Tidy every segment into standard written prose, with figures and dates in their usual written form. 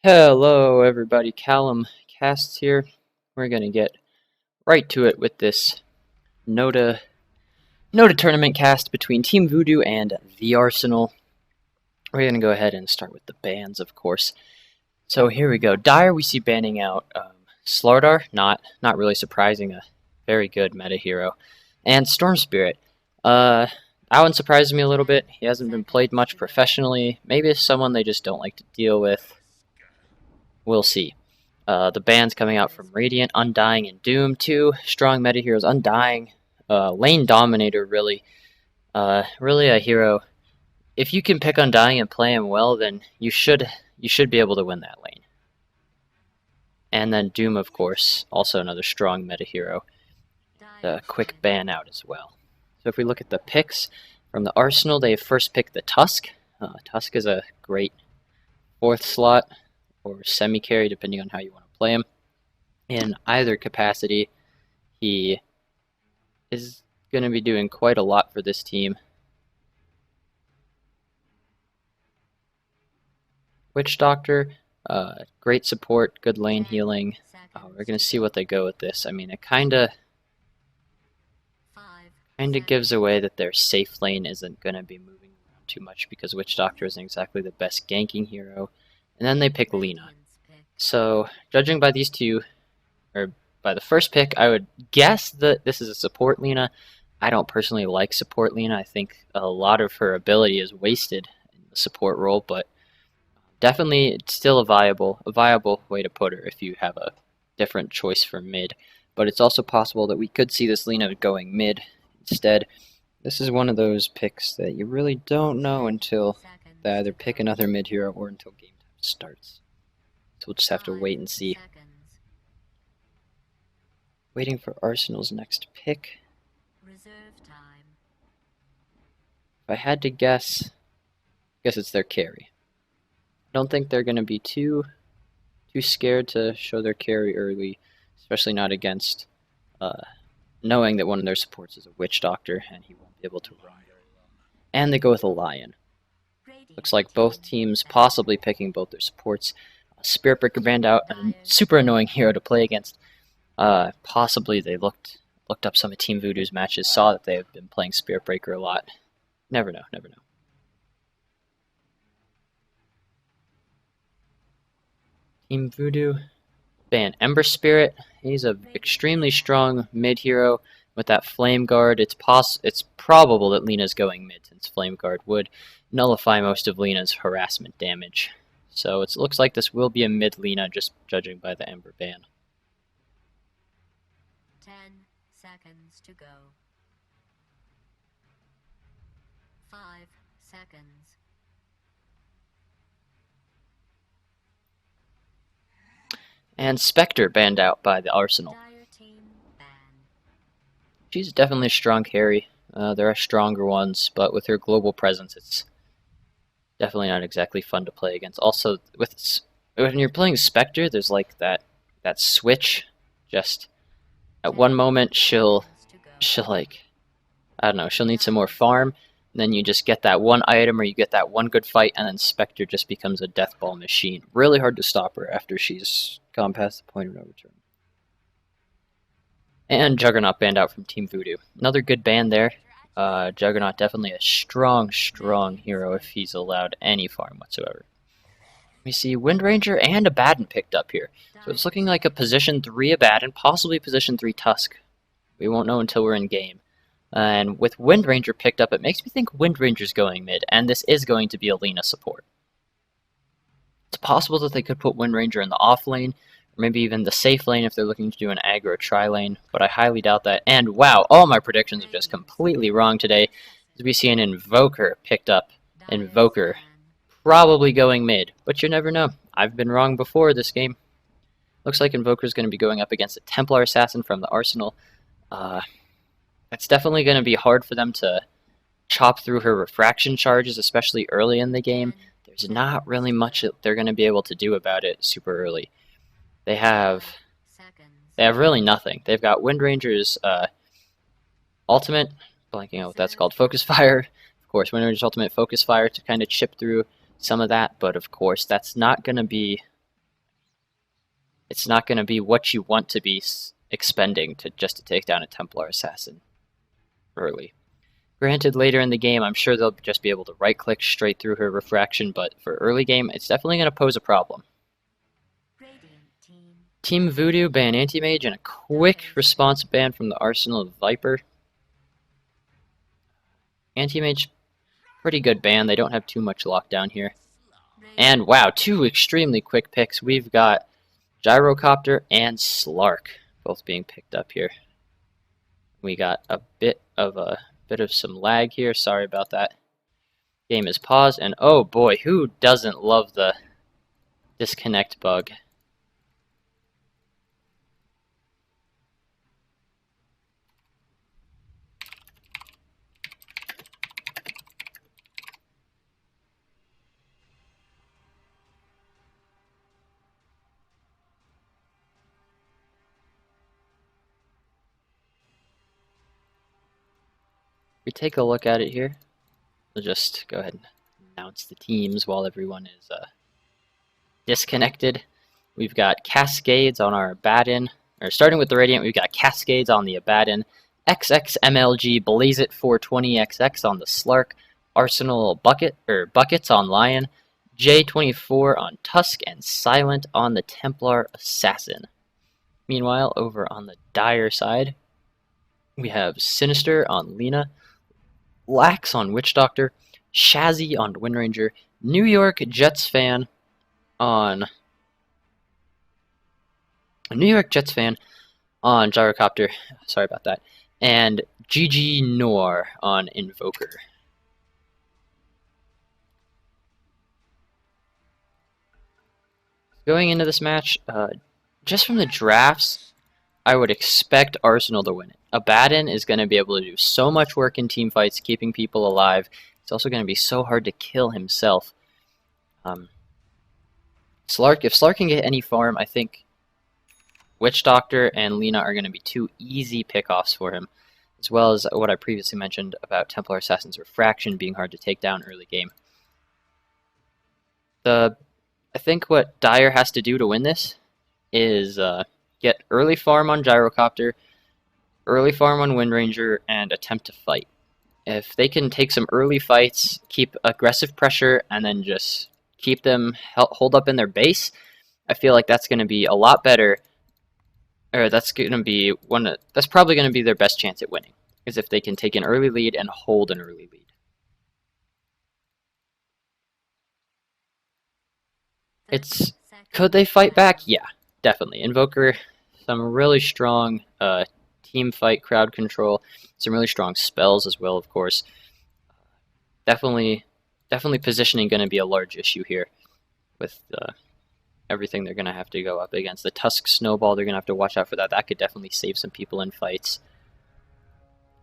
Hello everybody, Caelum Casts here. We're gonna get right to it with this NOTA tournament cast between Team VuDoo and the Arsenal. We're gonna go ahead and start with the bans, of course. So here we go. Dire, we see banning out Slardar, not really surprising, a very good meta hero, and Storm Spirit. That one surprises me a little bit. He hasn't been played much professionally. Maybe it's someone they just don't like to deal with. We'll see. The bans coming out from Radiant, Undying, and Doom. Two strong meta heroes. Undying, lane dominator, really a hero. If you can pick Undying and play him well, then you should be able to win that lane. And then Doom, of course, also another strong meta hero. A quick ban out as well. So if we look at the picks from the Arsenal, they first picked the Tusk. Tusk is a great 4th slot or semi-carry, depending on how you want to play him. In either capacity, he is going to be doing quite a lot for this team. Witch Doctor, great support, good lane healing. We're going to see what they go with this. I mean, it kind of gives away that their safe lane isn't going to be moving around too much because Witch Doctor isn't exactly the best ganking hero. And then they pick Lina. So, judging by these two, or by the first pick, I would guess that this is a support Lina. I don't personally like support Lina. I think a lot of her ability is wasted in the support role, but definitely it's still a viable way to put her if you have a different choice for mid. But it's also possible that we could see this Lina going mid instead. This is one of those picks that you really don't know until they either pick another mid hero or until game time starts. So we'll just have to wait and see. Waiting for Arsenal's next pick. If I had to guess, it's their carry. I don't think they're going to be too scared to show their carry early, especially not against knowing that one of their supports is a Witch Doctor and he won't be able to run very well. And they go with a Lion. Looks like both teams possibly picking both their supports. Spirit Breaker banned out, a super annoying hero to play against. Possibly they looked up some of Team VuDoo's matches, saw that they have been playing Spirit Breaker a lot. Never know. Team VuDoo ban Ember Spirit. He's a extremely strong mid hero with that Flame Guard. It's probable that Lina's going mid, since Flame Guard would nullify most of Lina's harassment damage. So it looks like this will be a mid Lina, just judging by the Ember ban. 10 seconds to go. 5 seconds. And Spectre banned out by the Arsenal. She's definitely a strong carry. There are stronger ones, but with her global presence, it's definitely not exactly fun to play against. Also, when you're playing Spectre, there's like that switch. Just at one moment, she'll like, I don't know, she'll need some more farm, and then you just get that one item or you get that one good fight, and then Spectre just becomes a death ball machine. Really hard to stop her after she's gone past the point of no return. And Juggernaut banned out from Team VuDoo. Another good ban there. Juggernaut definitely a strong hero if he's allowed any farm whatsoever. We see Windranger and Abaddon picked up here. So it's looking like a position 3 Abaddon, possibly position 3 Tusk. We won't know until we're in game. And with Windranger picked up, it makes me think Windranger's going mid, and this is going to be a Lina support. It's possible that they could put Windranger in the off lane, or maybe even the safe lane if they're looking to do an aggro tri-lane, but I highly doubt that. And wow, all my predictions are just completely wrong today. As we see an Invoker picked up. Invoker probably going mid, but you never know. I've been wrong before this game. Looks like Invoker's going to be going up against a Templar Assassin from the Arsenal. It's definitely going to be hard for them to chop through her refraction charges, especially early in the game. There's not really much that they're going to be able to do about it super early. They have really nothing. They've got Windranger's ultimate, blanking out what that's called, Focus Fire. Of course, Windranger's ultimate Focus Fire to kind of chip through some of that, but of course that's not going to be it's not going to be what you want to be expending just to take down a Templar Assassin early. Granted, later in the game, I'm sure they'll just be able to right-click straight through her refraction, but for early game, it's definitely going to pose a problem. Team VuDoo ban Anti-Mage and a quick response ban from the Arsenal of Viper. Anti-Mage, pretty good ban. They don't have too much lockdown here. And wow, two extremely quick picks. We've got Gyrocopter and Slark both being picked up here. We got a bit of some lag here. Sorry about that. Game is paused, and oh boy, who doesn't love the disconnect bug? We take a look at it here. We'll just go ahead and announce the teams while everyone is disconnected. We've got Cascades on our Abaddon, or starting with the Radiant, we've got Cascades on the Abaddon, XXMLG Blaze It 420XX on the Slark, Arsenal Buckets on Lion, J24 on Tusk, and Silent on the Templar Assassin. Meanwhile, over on the Dire side, we have Sinister on Lena, Lax on Witch Doctor, Shazzy on Windranger, New York Jets fan on Gyrocopter, sorry about that, and GG Noir on Invoker. Going into this match, just from the drafts, I would expect Arsenal to win it. Abaddon is going to be able to do so much work in team fights, keeping people alive. It's also going to be so hard to kill himself. Slark, if Slark can get any farm, I think Witch Doctor and Lena are going to be two easy pickoffs for him, as well as what I previously mentioned about Templar Assassin's Refraction being hard to take down early game. I think what Dire has to do to win this is get early farm on Gyrocopter, early farm on Windranger, and attempt to fight. If they can take some early fights, keep aggressive pressure, and then just keep them hold up in their base, I feel like that's going to be a lot better. Or that's probably going to be their best chance at winning, is if they can take an early lead and hold an early lead. Could they fight back? Yeah, definitely. Invoker, some really strong team fight, crowd control, some really strong spells as well, of course. Definitely positioning going to be a large issue here with everything they're going to have to go up against. The Tusk Snowball, they're going to have to watch out for that. That could definitely save some people in fights.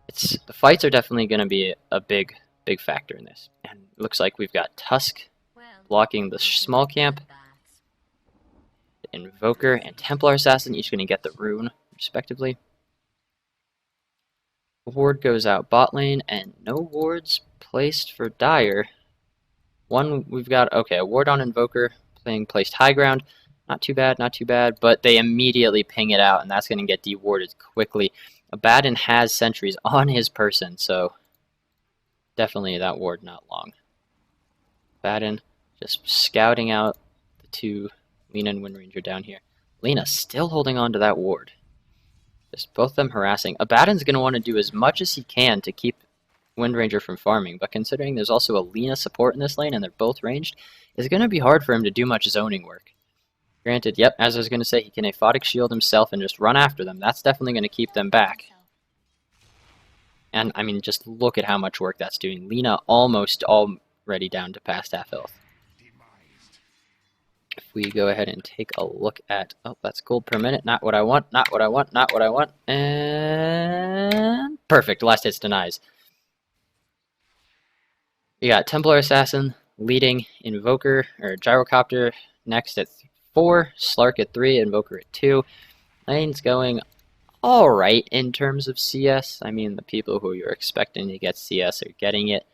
The fights are definitely going to be a big factor in this. And it looks like we've got Tusk blocking the small camp. The Invoker and Templar Assassin each going to get the rune, respectively. A ward goes out bot lane, and no wards placed for Dire. We've got, okay, a ward on Invoker, placed high ground. Not too bad, but they immediately ping it out, and that's going to get dewarded quickly. Abaddon has sentries on his person, so definitely that ward not long. Abaddon just scouting out the two, Lena and Windranger down here. Lena still holding on to that ward. Just both of them harassing. Abaddon's going to want to do as much as he can to keep Windranger from farming, but considering there's also a Lena support in this lane and they're both ranged, it's going to be hard for him to do much zoning work. Granted, yep, as I was going to say, he can aphotic shield himself and just run after them. That's definitely going to keep them back. And, I mean, just look at how much work that's doing. Lena almost already down to past half health. If we go ahead and take a look at... Oh, that's gold per minute. Not what I want, not what I want, not what I want. And... perfect. Last hits denies. We got Templar Assassin leading, Invoker, or Gyrocopter next at 4, Slark at 3, Invoker at 2. Lane's going alright in terms of CS. I mean, the people who you're expecting to get CS are getting it.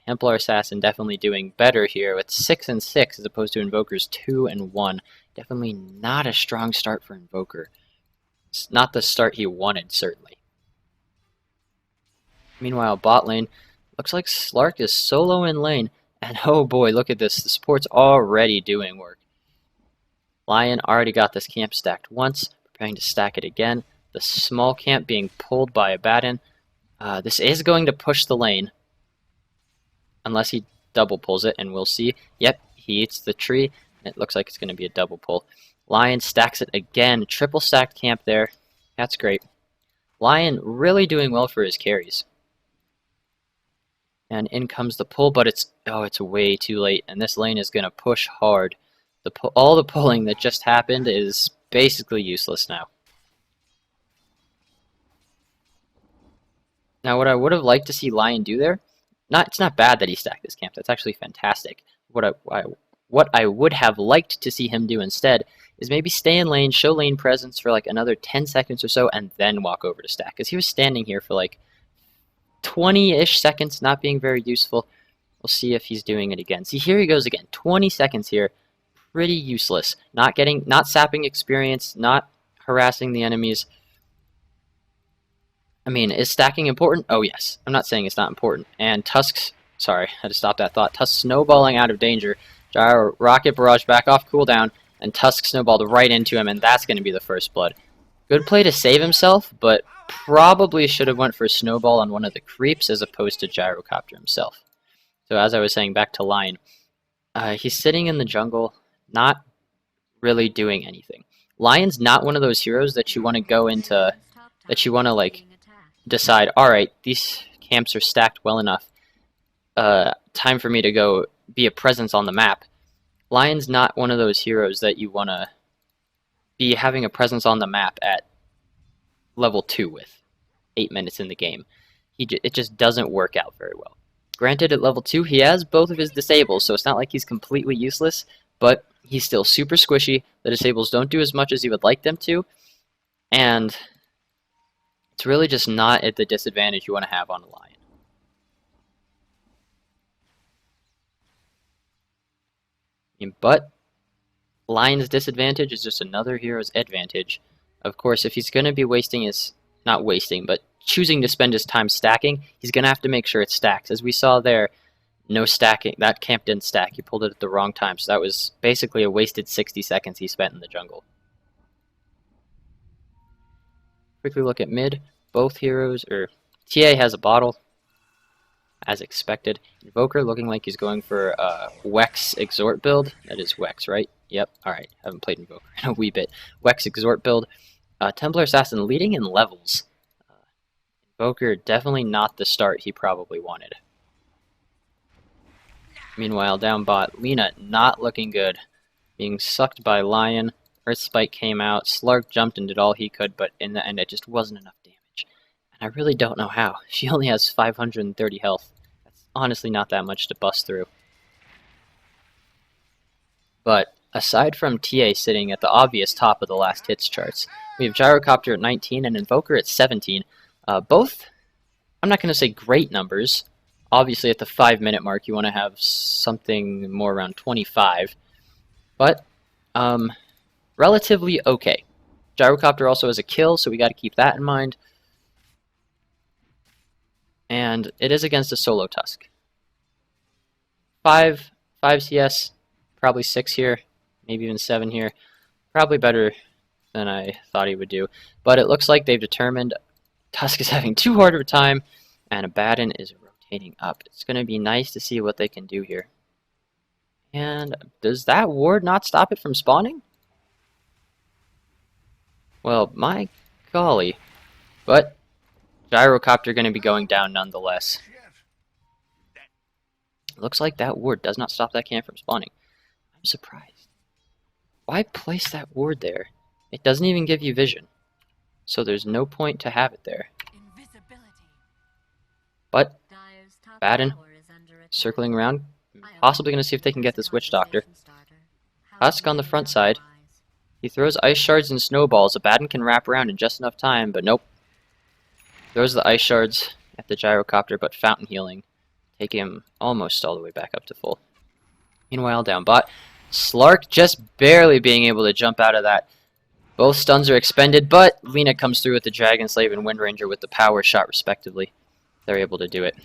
Templar Assassin definitely doing better here with 6 and 6 as opposed to Invoker's 2 and 1. Definitely not a strong start for Invoker. It's not the start he wanted, certainly. Meanwhile, bot lane, looks like Slark is solo in lane. And oh boy, look at this. The support's already doing work. Lion already got this camp stacked once, preparing to stack it again. The small camp being pulled by Abaddon. This is going to push the lane. Unless he double pulls it, and we'll see. Yep, he eats the tree, and it looks like it's going to be a double pull. Lion stacks it again. Triple stacked camp there. That's great. Lion really doing well for his carries. And in comes the pull, but it's way too late, and this lane is going to push hard. All the pulling that just happened is basically useless now. Now, what I would have liked to see Lion do there, it's not bad that he stacked this camp. That's actually fantastic. What I would have liked to see him do instead is maybe stay in lane, show lane presence for like another 10 seconds or so, and then walk over to stack. Because he was standing here for like 20-ish seconds, not being very useful. We'll see if he's doing it again. See, here he goes again. 20 seconds here. Pretty useless. Not sapping experience, not harassing the enemies. I mean, is stacking important? Oh, yes. I'm not saying it's not important. And Tusk's... Sorry, I had to stop that thought. Tusk snowballing out of danger. Gyro Rocket Barrage back off cooldown. And Tusk snowballed right into him, and that's going to be the first blood. Good play to save himself, but probably should have went for a snowball on one of the creeps as opposed to Gyrocopter himself. So as I was saying, back to Lion. He's sitting in the jungle, not really doing anything. Lion's not one of those heroes that you want to go into... that you want to, like, decide, alright, these camps are stacked well enough. Time for me to go be a presence on the map. Lion's not one of those heroes that you want to be having a presence on the map at level 2 with 8 minutes in the game. It just doesn't work out very well. Granted, at level 2, he has both of his disables, so it's not like he's completely useless, but he's still super squishy. The disables don't do as much as you would like them to, and it's really just not at the disadvantage you want to have on a Lion. But Lion's disadvantage is just another hero's advantage. Of course, if he's going to be but choosing to spend his time stacking, he's going to have to make sure it stacks. As we saw there, no stacking. That camp didn't stack. He pulled it at the wrong time, so that was basically a wasted 60 seconds he spent in the jungle. Quickly look at mid. Both heroes, TA has a bottle, as expected. Invoker looking like he's going for a Wex Exhort build. That is Wex, right? Yep, alright. Haven't played Invoker in a wee bit. Wex Exhort build. Templar Assassin leading in levels. Invoker definitely not the start he probably wanted. Meanwhile, down bot, Lina not looking good. Being sucked by Lion. Earth Spike came out. Slark jumped and did all he could, but in the end it just wasn't enough damage. And I really don't know how. She only has 530 health. That's honestly not that much to bust through. But aside from TA sitting at the obvious top of the last hits charts, we have Gyrocopter at 19 and Invoker at 17. Both, I'm not going to say great numbers. Obviously at the 5-minute mark you want to have something more around 25. But, relatively okay. Gyrocopter also has a kill, so we got to keep that in mind. And it is against a solo Tusk. 5 CS, probably 6 here, maybe even 7 here. Probably better than I thought he would do. But it looks like they've determined Tusk is having too hard of a time, and Abaddon is rotating up. It's going to be nice to see what they can do here. And does that ward not stop it from spawning? Well, my golly. But Gyrocopter going to be going down nonetheless. Looks like that ward does not stop that camp from spawning. I'm surprised. Why place that ward there? It doesn't even give you vision. So there's no point to have it there. But Abaddon circling around, possibly going to see if they can get this Witch Doctor. Tusk on the front side. He throws ice shards and snowballs. Abaddon can wrap around in just enough time, but nope. Throws the ice shards at the Gyrocopter, but fountain healing take him almost all the way back up to full. Meanwhile, down bot, Slark just barely being able to jump out of that. Both stuns are expended, but Lina comes through with the Dragon Slave and Wind Ranger with the power shot, respectively. They're able to do it.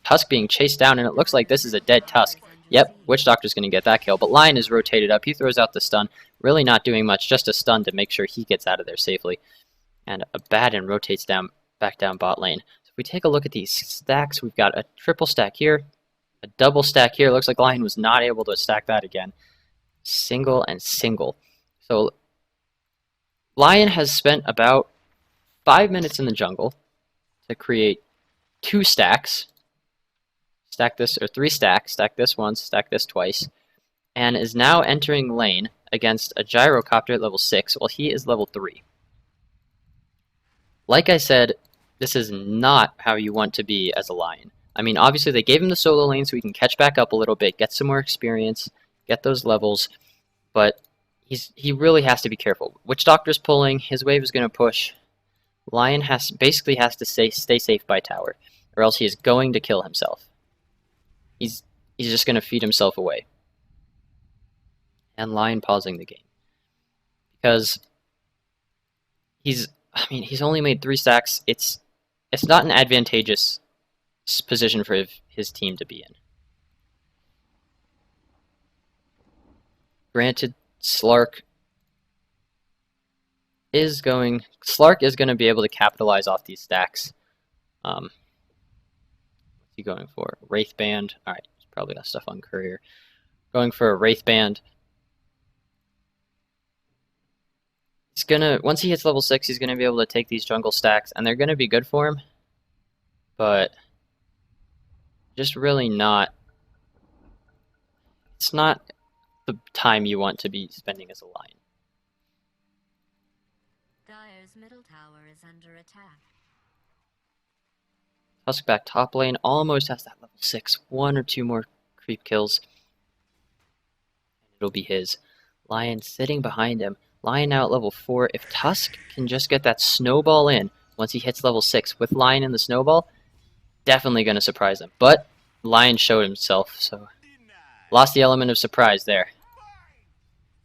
Tusk being chased down, and it looks like this is a dead Tusk. Yep, Witch Doctor's going to get that kill, but Lion is rotated up. He throws out the stun, really not doing much, just a stun to make sure he gets out of there safely. And Abaddon rotates back down bot lane. So if we take a look at these stacks, we've got a triple stack here, a double stack here. Looks like Lion was not able to stack that again. Single and single. So Lion has spent about 5 minutes in the jungle to create 2 stacks. Stack this, or 3 stacks, stack this once, stack this twice, and is now entering lane against a Gyrocopter at level 6 while he is level 3. Like I said, this is not how you want to be as a Lion. I mean, obviously they gave him the solo lane so he can catch back up a little bit, get some more experience, get those levels, but he really has to be careful. Witch Doctor's pulling, his wave is going to push. Lion basically has to stay safe by tower, or else he is going to kill himself. He's just going to feed himself away. And Lion pausing the game. Because he's only made 3 stacks. It's not an advantageous position for his team to be in. Granted, Slark is going to be able to capitalize off these stacks. What's he going for? Wraith Band. Alright, he's probably got stuff on Courier. Going for a Wraith Band. Once he hits level 6, he's gonna be able to take these jungle stacks, and they're gonna be good for him. But just really not. It's not the time you want to be spending as a Lion. Dire's middle tower is under attack. Tusk back top lane almost has that level 6. 1 or 2 more creep kills. It'll be his. Lion sitting behind him. Lion now at level 4. If Tusk can just get that snowball in once he hits level 6 with Lion in the snowball, definitely going to surprise him. But Lion showed himself, so lost the element of surprise there.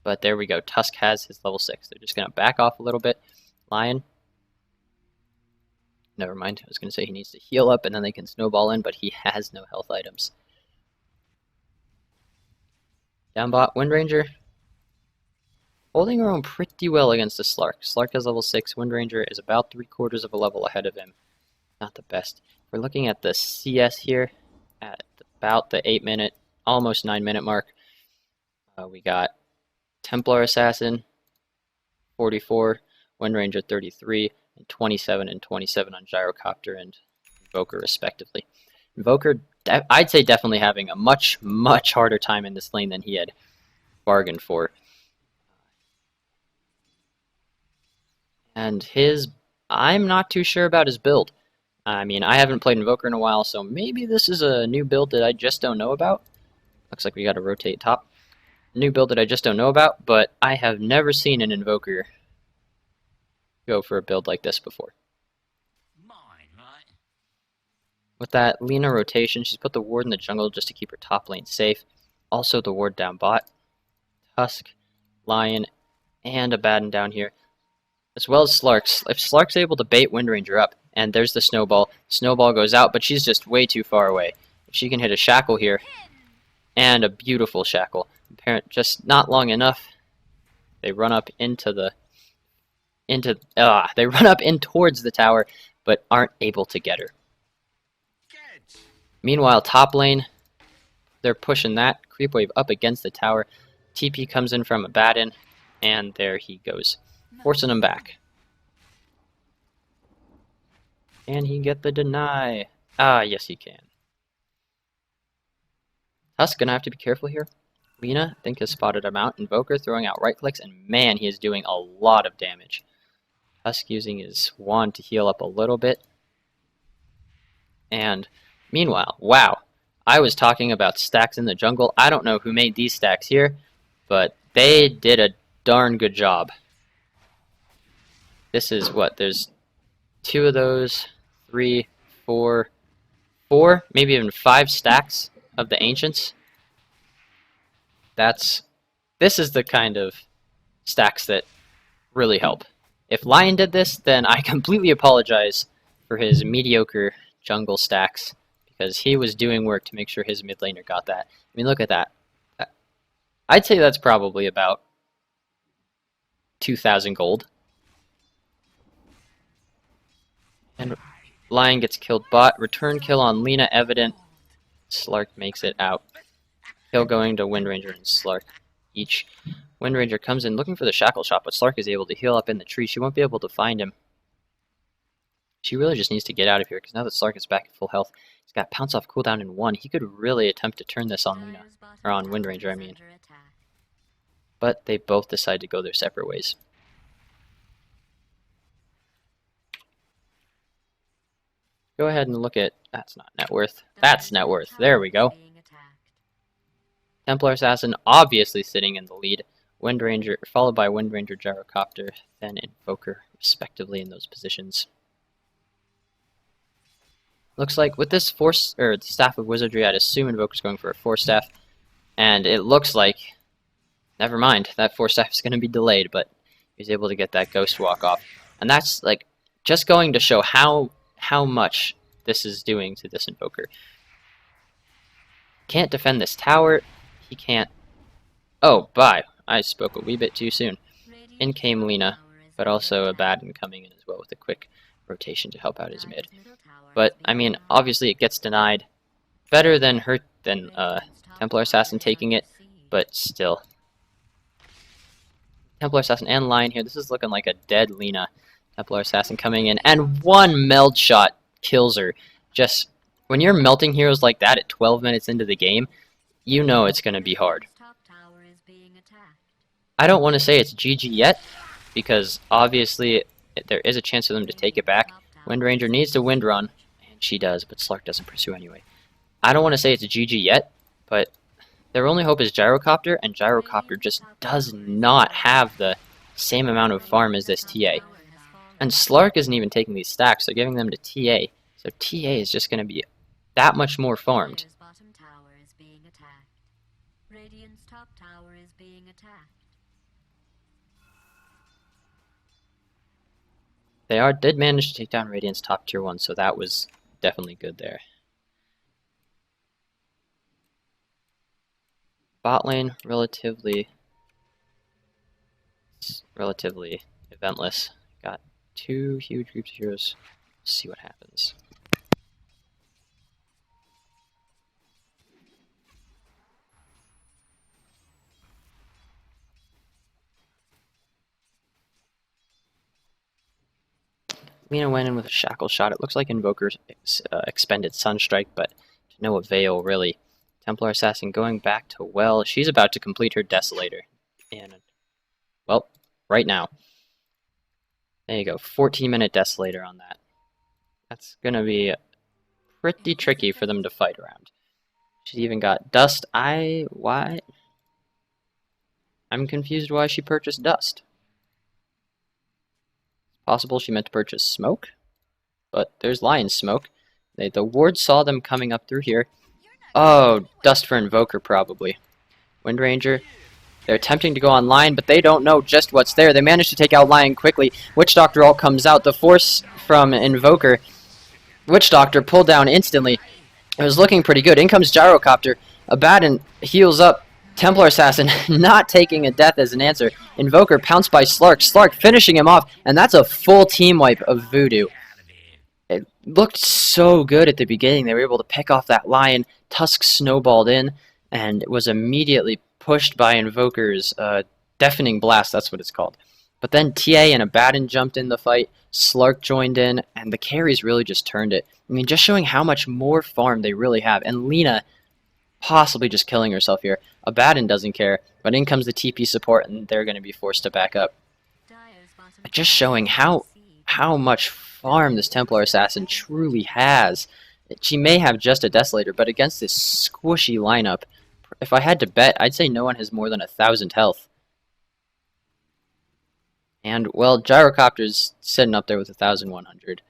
But there we go. Tusk has his level 6. They're just going to back off a little bit. Lion. Never mind. I was going to say he needs to heal up and then they can snowball in, but he has no health items. Down bot, Wind Ranger. Holding her own pretty well against the Slark. Slark has level 6. Wind Ranger is about 3/4 of a level ahead of him. Not the best. We're looking at the CS here at about the 8-minute, almost 9-minute mark. We got Templar Assassin, 44, Wind Ranger 33, and 27 and 27 on Gyrocopter and Invoker respectively. Invoker, I'd say definitely having a much, much harder time in this lane than he had bargained for. And I'm not too sure about his build. I mean, I haven't played Invoker in a while, so maybe this is a new build that I just don't know about. Looks like we got to rotate top. New build that I just don't know about, but I have never seen an Invoker go for a build like this before. With that Lina rotation, she's put the ward in the jungle just to keep her top lane safe. Also the ward down bot. Tusk, Lion, and Abaddon down here. As well as Slark. If Slark's able to bait Wind Ranger up, and there's the snowball. Snowball goes out, but she's just way too far away. If she can hit a shackle here, and a beautiful shackle. Just not long enough. They run up they run up in towards the tower, but aren't able to get her. Meanwhile, top lane, they're pushing that creep wave up against the tower. TP comes in from Abaddon, and there he goes, forcing him back. Can he get the deny? Ah, yes he can. Tusk gonna have to be careful here. Lina, I think, has spotted him out. Invoker throwing out right clicks, and man, he is doing a lot of damage. Tusk using his wand to heal up a little bit. And meanwhile, wow, I was talking about stacks in the jungle. I don't know who made these stacks here, but they did a darn good job. This is what, there's 2 of those, 3, 4 4, maybe even 5 stacks of the Ancients. This is the kind of stacks that really help. If Lion did this, then I completely apologize for his mediocre jungle stacks, because he was doing work to make sure his mid laner got that. I mean, look at that. I'd say that's probably about 2,000 gold. And Lion gets killed bot. Return kill on Lina evident. Slark makes it out. Kill going to Windranger and Slark each. Windranger comes in looking for the Shackle Shot, but Slark is able to heal up in the tree. She won't be able to find him. She really just needs to get out of here, because now that Slark is back at full health, he's got Pounce Off cooldown in 1. He could really attempt to turn this on Lina, or on Windranger, I mean. But they both decide to go their separate ways. Go ahead and look at... That's not net worth. That's net worth. There we go. Templar Assassin obviously sitting in the lead. Windranger, followed by Windranger, Gyrocopter, then Invoker, respectively in those positions. Looks like with this the Staff of Wizardry, I'd assume Invoker's going for a 4-staff. And it looks like... Never mind, that 4-staff is going to be delayed, but he's able to get that Ghost Walk off. And that's, like, just going to show how much this is doing to this Invoker. Can't defend this tower. He can't... Oh, bye. I spoke a wee bit too soon. In came Lina, but also Abaddon coming in as well with a quick rotation to help out his mid. But, I mean, obviously it gets denied. Better than Templar Assassin taking it, but still. Templar Assassin and Lion here. This is looking like a dead Lina. Templar Assassin coming in, and one meld shot kills her. Just, when you're melting heroes like that at 12 minutes into the game, you know it's going to be hard. I don't want to say it's GG yet, because obviously there is a chance for them to take it back. Windranger needs to wind run, and she does, but Slark doesn't pursue anyway. I don't want to say it's GG yet, but their only hope is Gyrocopter, and Gyrocopter just does not have the same amount of farm as this TA. And Slark isn't even taking these stacks, so giving them to TA. So TA is just going to be that much more farmed. They did manage to take down Radiant's top tier 1, so that was definitely good there. Bot lane, relatively eventless. Got 2 huge groups of heroes. Let's see what happens. Lina went in with a Shackle Shot. It looks like Invoker expended Sunstrike, but to no avail, really. Templar Assassin going back to well. She's about to complete her Desolator. And, well, right now. There you go, 14-minute Desolator on that. That's going to be pretty tricky for them to fight around. She's even got Dust. Why? I'm confused why she purchased Dust. Possible she meant to purchase Smoke, but there's Lion Smoke. The ward saw them coming up through here. Oh, Dust for Invoker probably. Windranger, they're attempting to go on Lion, but they don't know just what's there. They managed to take out Lion quickly. Witch Doctor ult comes out. The force from Invoker. Witch Doctor pulled down instantly. It was looking pretty good. In comes Gyrocopter. Abaddon heals up. Templar Assassin not taking a death as an answer. Invoker pounced by Slark. Slark finishing him off, and that's a full team wipe of VuDoo. It looked so good at the beginning. They were able to pick off that Lion. Tusk snowballed in, and it was immediately pushed by Invoker's Deafening Blast, that's what it's called. But then TA and Abaddon jumped in the fight. Slark joined in, and the carries really just turned it. I mean, just showing how much more farm they really have. And Lina possibly just killing herself here. Abaddon doesn't care, but in comes the TP support, and they're going to be forced to back up. Just showing how much farm this Templar Assassin truly has. She may have just a Desolator, but against this squishy lineup, if I had to bet, I'd say no one has more than 1,000 health. And, well, Gyrocopter's sitting up there with 1,100.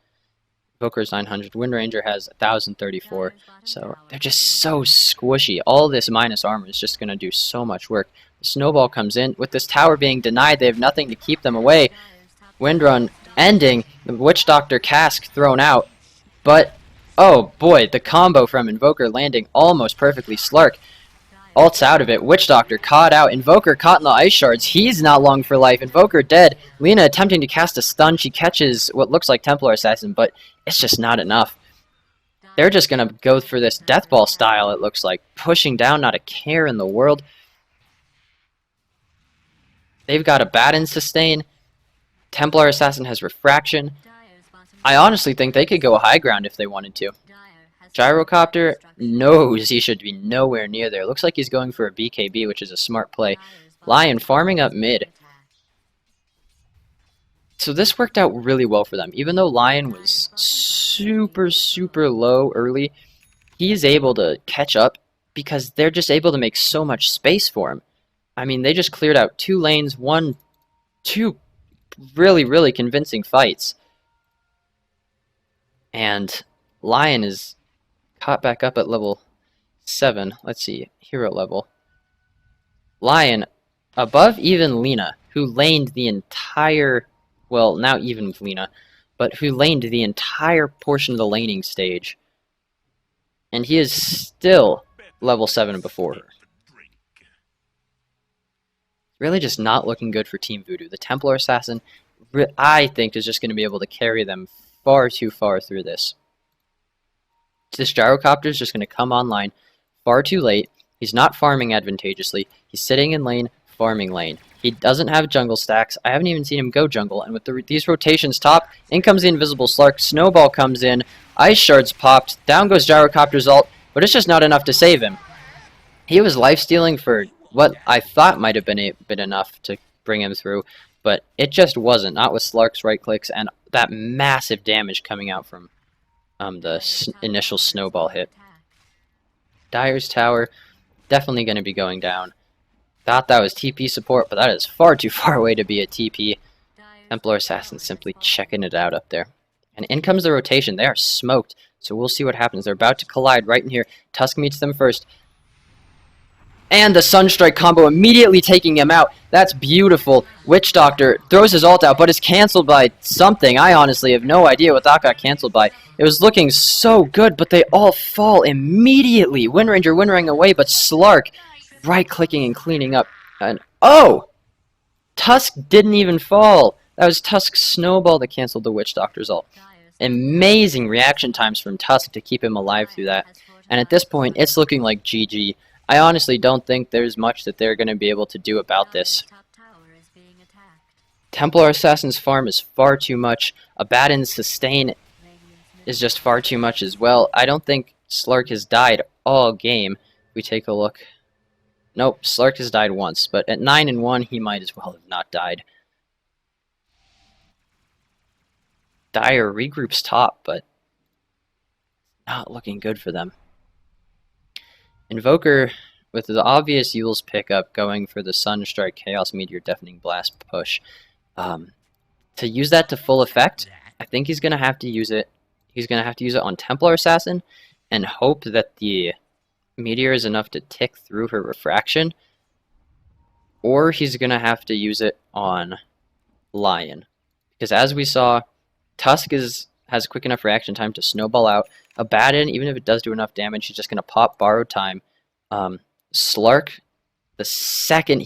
Invoker's 900. Wind Ranger has 1034. So they're just so squishy. All this minus armor is just going to do so much work. The Snowball comes in. With this tower being denied, they have nothing to keep them away. Windrun ending. The Witch Doctor cask thrown out. But, oh boy, the combo from Invoker landing almost perfectly. Slark ults out of it. Witch Doctor caught out. Invoker caught in the ice shards. He's not long for life. Invoker dead. Lena attempting to cast a stun. She catches what looks like Templar Assassin, but it's just not enough. They're just going to go for this Death Ball style, it looks like. Pushing down, not a care in the world. They've got a Baton sustain. Templar Assassin has refraction. I honestly think they could go high ground if they wanted to. Gyrocopter knows he should be nowhere near there. Looks like he's going for a BKB, which is a smart play. Lion farming up mid. So this worked out really well for them. Even though Lion was super low early, he's able to catch up because they're just able to make so much space for him. I mean, they just cleared out 2 lanes, two really convincing fights. And Lion is caught back up at level 7. Let's see, hero level. Lion above even Lena, who laned the entire, well, now even with Lena, but who laned the entire portion of the laning stage. And he is still level 7 before her. Really just not looking good for Team VuDoo. The Templar Assassin, I think, is just going to be able to carry them far too far through this. This Gyrocopter is just going to come online far too late. He's not farming advantageously. He's sitting in lane, farming lane. He doesn't have jungle stacks. I haven't even seen him go jungle. And with these rotations top, in comes the Invisible Slark. Snowball comes in. Ice Shards popped. Down goes Gyrocopter's ult. But it's just not enough to save him. He was lifestealing for what I thought might have been enough to bring him through. But it just wasn't. Not with Slark's right clicks and that massive damage coming out from the initial snowball hit. Dire's tower definitely going to be going down. Thought that was TP support, but that is far too far away to be a TP. Templar Assassin simply checking it out up there. And in comes the rotation. They are smoked, so we'll see what happens. They're about to collide right in here. Tusk meets them first. And the Sunstrike combo immediately taking him out. That's beautiful. Witch Doctor throws his ult out, but is canceled by something. I honestly have no idea what that got canceled by. It was looking so good, but they all fall immediately. Wind Ranger windring away, but Slark right-clicking and cleaning up. And oh! Tusk didn't even fall. That was Tusk's snowball that canceled the Witch Doctor's ult. Amazing reaction times from Tusk to keep him alive through that. And at this point, it's looking like GG. I honestly don't think there's much that they're going to be able to do about this. Templar Assassin's farm is far too much. Abaddon's sustain is just far too much as well. I don't think Slark has died all game. If we take a look. Nope, Slark has died once, but at 9-1 he might as well have not died. Dire regroups top, but not looking good for them. Invoker, with the obvious Yule's pickup, going for the Sunstrike Chaos Meteor Deafening Blast push. To use that to full effect, I think he's going to have to use it. He's going to have to use it on Templar Assassin and hope that the Meteor is enough to tick through her refraction. Or he's going to have to use it on Lion. Because as we saw, Tusk has quick enough reaction time to snowball out. Abaddon, even if it does do enough damage, he's just going to pop Borrowed Time. Slark, the second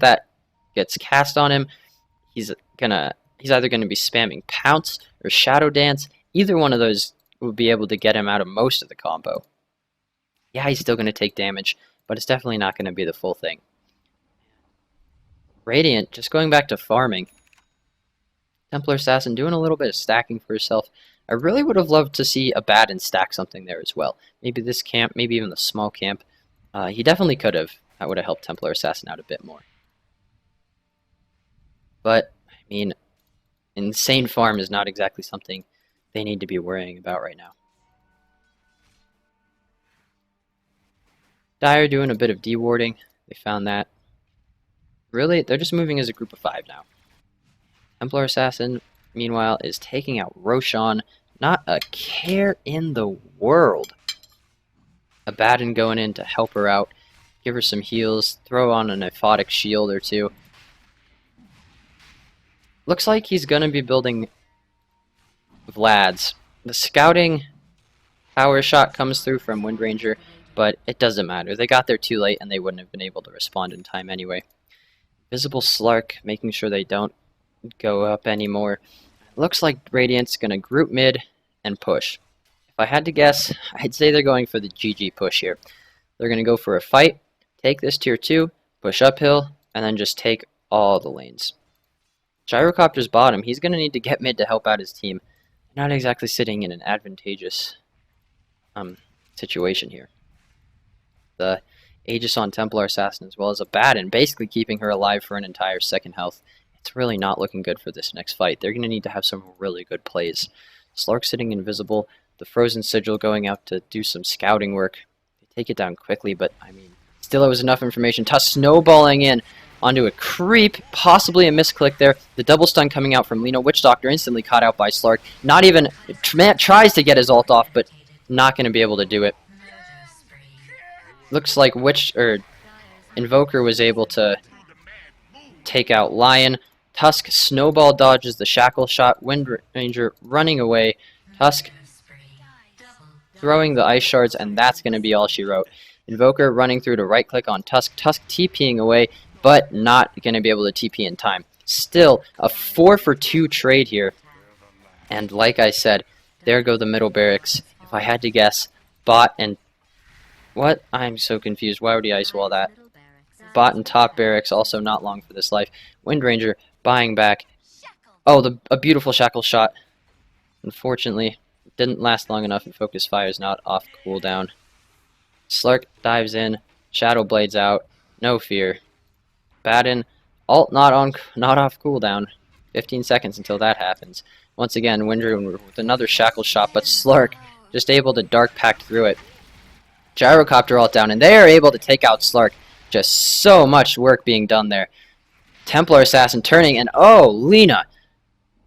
that gets cast on him, he's either going to be spamming Pounce or Shadow Dance. Either one of those will be able to get him out of most of the combo. Yeah, he's still going to take damage, but it's definitely not going to be the full thing. Radiant, just going back to farming. Templar Assassin doing a little bit of stacking for herself. I really would have loved to see Abaddon stack something there as well. Maybe this camp, maybe even the small camp. He definitely could have. That would have helped Templar Assassin out a bit more. But, I mean, insane farm is not exactly something they need to be worrying about right now. Dire doing a bit of dewarding. They found that. Really, they're just moving as a group of 5 now. Templar Assassin, meanwhile, is taking out Roshan. Not a care in the world. Abaddon going in to help her out, give her some heals, throw on an aphotic shield or two. Looks like he's going to be building Vlad's. The scouting power shot comes through from Windranger, but it doesn't matter. They got there too late and they wouldn't have been able to respond in time anyway. Visible Slark, making sure they don't go up anymore. Looks like Radiant's going to group mid and push. If I had to guess, I'd say they're going for the GG push here. They're going to go for a fight, take this tier 2, push uphill, and then just take all the lanes. Gyrocopter's bottom, he's going to need to get mid to help out his team. Not exactly sitting in an advantageous situation here. The Aegis on Templar Assassin as well as Abaddon, basically keeping her alive for an entire second health. It's really not looking good for this next fight. They're going to need to have some really good plays. Slark sitting invisible, the Frozen Sigil going out to do some scouting work. They take it down quickly, but I mean, still it was enough information. Tusk snowballing in onto a creep, possibly a misclick there. The double stun coming out from Lino. Witch Doctor instantly caught out by Slark. Not even, tries to get his ult off, but not going to be able to do it. Looks like Invoker was able to take out Lion. Tusk snowball dodges the shackle shot. Windranger running away. Tusk throwing the ice shards, and that's going to be all she wrote. Invoker running through to right click on Tusk. Tusk TPing away, but not going to be able to TP in time. Still, a 4-for-2 trade here. And like I said, there go the middle barracks. If I had to guess, bot and... What? I'm so confused. Why would he ice wall that? Bot and top barracks also not long for this life. Windranger buying back. Oh, a beautiful shackle shot. Unfortunately, didn't last long enough, and Focus Fire is not off cooldown. Slark dives in. Shadow Blades out. No fear. Abaddon, ult not off cooldown. 15 seconds until that happens. Once again, Windranger with another shackle shot, but Slark just able to dark pact through it. Gyrocopter ult down, and they are able to take out Slark. Just so much work being done there. Templar Assassin turning, and oh, Lina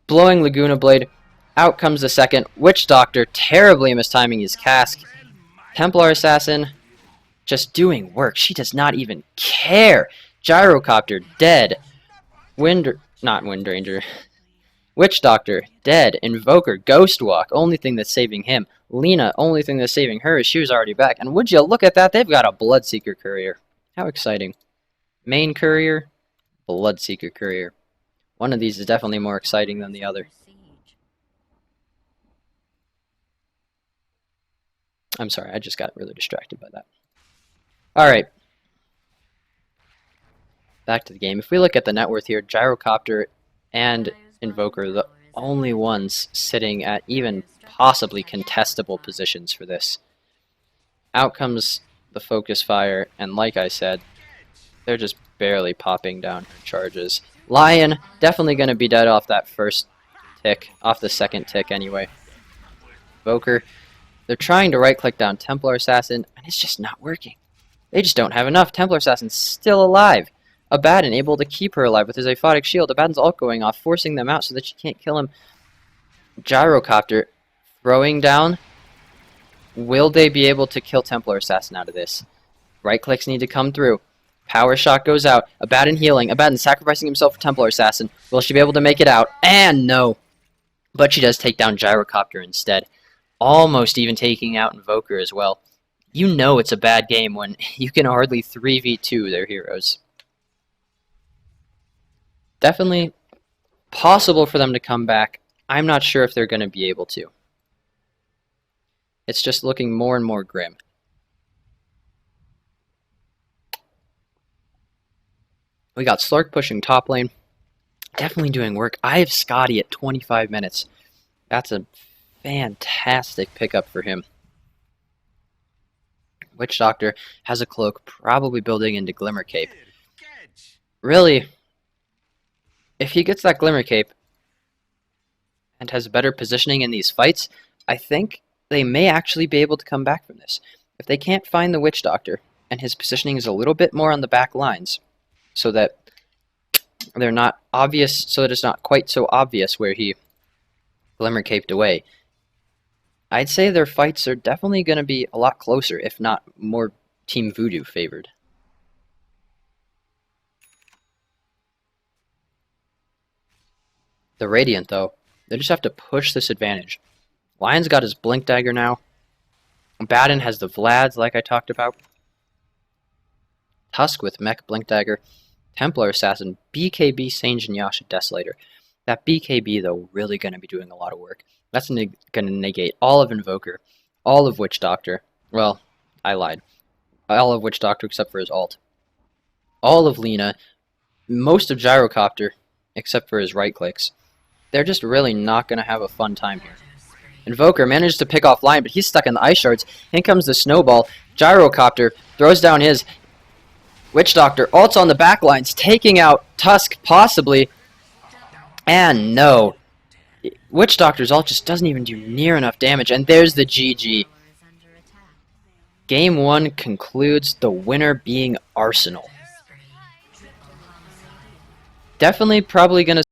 blowing Laguna Blade. Out comes the second. Witch Doctor terribly mistiming his cask. Templar Assassin just doing work. She does not even care. Gyrocopter dead. Not Windranger. Witch Doctor dead. Invoker Ghost Walk. Only thing that's saving him. Lina, only thing that's saving her is she was already back. And would you look at that? They've got a Bloodseeker Courier. How exciting. Main Courier, Bloodseeker Courier. One of these is definitely more exciting than the other. I'm sorry, I just got really distracted by that. Alright. Back to the game. If we look at the net worth here, Gyrocopter and Invoker, the only ones sitting at even possibly contestable positions for this. Out comes the Focus Fire, and like I said, they're just barely popping down her charges. Lion, definitely going to be dead off that first tick, off the second tick anyway. Invoker, they're trying to right-click down Templar Assassin, and it's just not working. They just don't have enough. Templar Assassin's still alive. Abaddon able to keep her alive with his aphotic shield. Abaddon's ult going off, forcing them out so that she can't kill him. Gyrocopter throwing down. Will they be able to kill Templar Assassin out of this? Right clicks need to come through. Power shot goes out. Abaddon healing. Abaddon sacrificing himself for Templar Assassin. Will she be able to make it out? And no. But she does take down Gyrocopter instead. Almost even taking out Invoker as well. You know it's a bad game when you can hardly 3v2 their heroes. Definitely possible for them to come back. I'm not sure if they're going to be able to. It's just looking more and more grim. We got Slark pushing top lane. Definitely doing work. I have Scotty at 25 minutes. That's a fantastic pickup for him. Witch Doctor has a cloak, probably building into Glimmer Cape. Really, if he gets that Glimmer Cape and has better positioning in these fights, I think they may actually be able to come back from this. If they can't find the Witch Doctor, and his positioning is a little bit more on the back lines, so that they're not obvious, so that it's not quite so obvious where he Glimmer Caped away. I'd say their fights are definitely going to be a lot closer, if not more Team VuDoo favored. The Radiant, though, they just have to push this advantage. Lion's got his Blink Dagger now. Baden has the Vlads, like I talked about. Tusk with Mech Blink Dagger. Templar Assassin, BKB Sange and Yasha Desolator. That BKB, though, really going to be doing a lot of work. That's going to negate all of Invoker, all of Witch Doctor. Well, I lied. All of Witch Doctor except for his ult. All of Lina, most of Gyrocopter, except for his right clicks. They're just really not going to have a fun time here. Invoker managed to pick off Lion, but he's stuck in the Ice Shards. In comes the Snowball. Gyrocopter throws down his. Witch Doctor ults on the backlines, taking out Tusk, possibly. And no. Witch Doctor's ult just doesn't even do near enough damage, and there's the GG. Game 1 concludes, the winner being Arsenal. Definitely probably going to